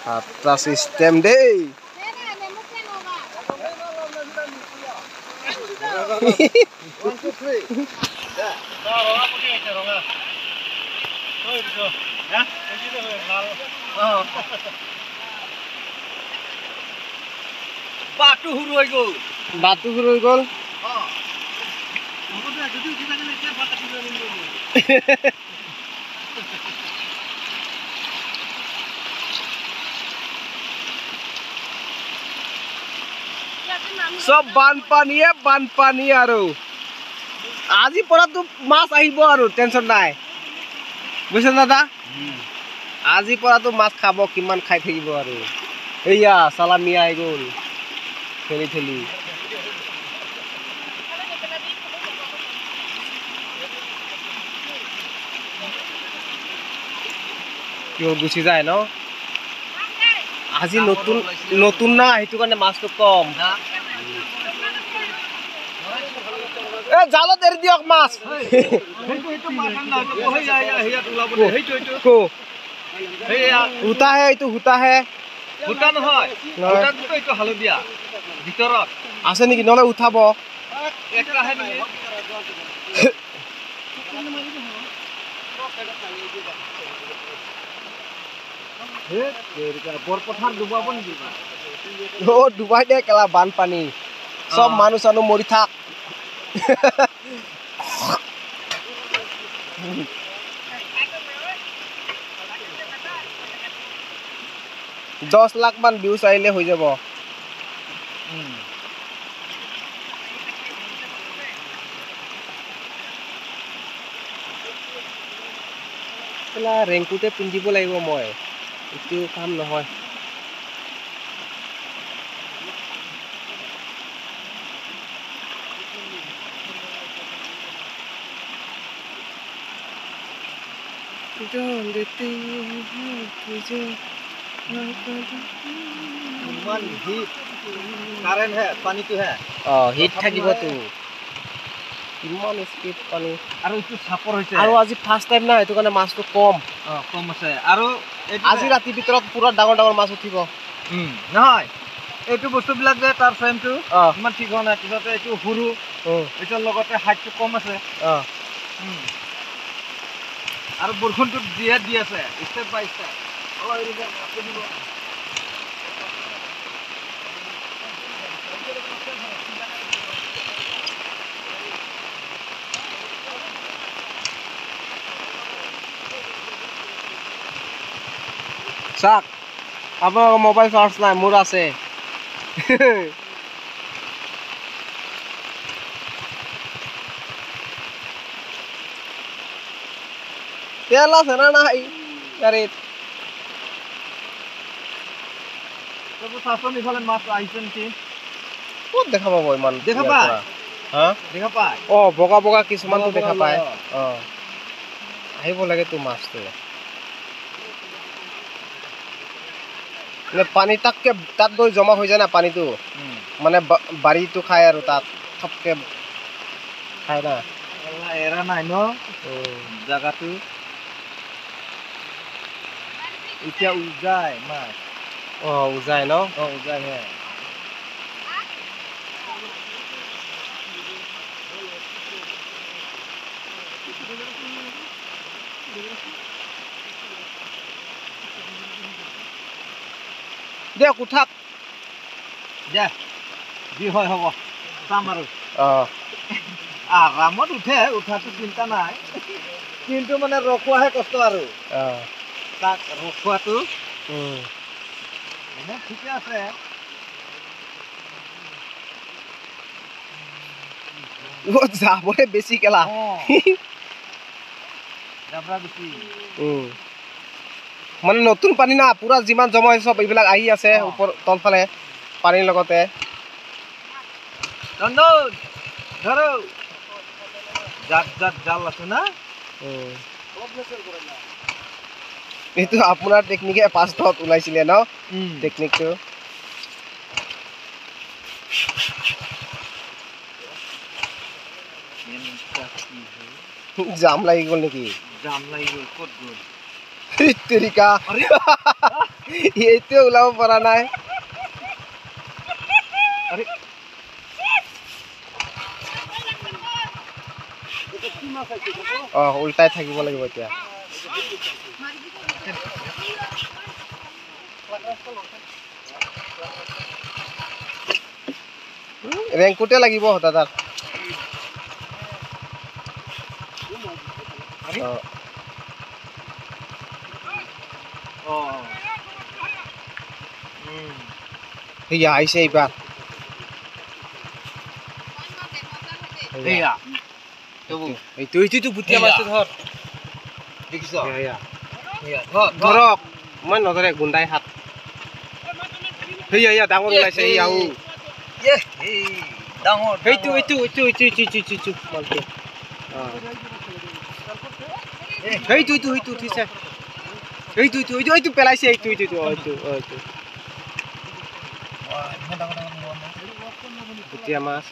Hatra sistem deh. Batu hurui gol. Batu hurui gol. Sob banpani aru. Aji pora tu mas ahibo aru tension nai. Bukan nada? Aji pora tu mas khabo kiman khai thakibo aru. Iya salami ai gol. Theli. Kyo gusi jay no? Aji notun na hitu kane mas to kom. Jalo deri diok mas. Ko. Huta hai itu huta hai. Huta নহয়. Huta to itu haludia. Bitorat. Ase niki nole uthabo. Ekta hai ni. Borpothar dubabo niki ba? Oh, dubai de kala banpani. Sob manus anu mori thak. 10 lakh মান views আইলে হৈ যাব পেলা ৰেংকুতে পিন্ধিব লাগিব মই ইটো কাম নহয় Don't देते हैं तुझे मान हीट कारण है पानी तो है हीट থাকিব তো কিমান স্পিড পানী আৰু ইটো সাপৰ হৈছে আৰু আজি ফাৰ্স্ট টাইম না এটো কাৰণে মাছটো কম আছে আৰু আজি ৰাতি ভিতৰত পুৰা ডাঙৰ মাছ উঠিব নহয় এইটো বস্তু বিলাক যে তাৰ ফ্ৰেমটো ইমান ঠিক হোৱা নাই পিছতে এইটো হুৰু এটাৰ লগতে হাইটটো কম আছে আৰু বৰষুণটো দি আছে ষ্টেপ বাই ষ্টেপ সাক আপোনাৰ মোবাইল চাৰ্জ নাই মোৰ আছে তেল আছে না নাই গাড়ীত তবু শাসন ইফালে মাছ আহিছে নেকি ক'ত দেখা পাব ইমান দেখা পায় হা দেখা পায় বগা কিছুমানটো দেখা পায় আহিব লাগে তো মাছটো পানী তাত গৈ জমা হৈ যায় না পানীটো মানে বাৰীটো খায় আৰু তাত সবকে খায় না এৰা নাই ন জাগাটো এতিয়া উজাই মাছ উজাই ন উজাই হে দে কুঠাক দে যি হয় হ'ব চাম আৰু আৰামত উঠাটো চিন্তা নাই কিন্তু মানে ৰখোৱাহে কষ্ট আৰু তাক ৰখোৱাটো ঠিকে আছে যাবৰে বেছি কেলা মানে নতুন পানী না পুৰা যিমান জমা হৈছে সব এইবিলাক আহি আছে ওপৰ তলফালে পানীৰ লগতে ধৰো জাল আছে না এইটো আপোনাৰ টেকনিকে পাঁচটাত ওলাইছিলে ন টেকনিকটো জাম লাগি গ'ল নেকি জাম লাগি গ'ল ক'ত গ'ল তেৰিকা এইটোৱে ওলাব পৰা নাই আৰে উল্টাই থাকিব লাগিব এতিয়া ৰেংকুটে লাগিব দাদাৰ সেয়া আহিছে এইবাৰ এইটো বুটিয়া মাছটো ধৰ দেখিছ ধৰক মই নধৰে গুন্দাই হাত সেয়া ডাঙৰ ওলাইছে ডাঙৰ সেইটো উঠিছে এইটো পেলাইছে এইটো বুটিয়া মাছ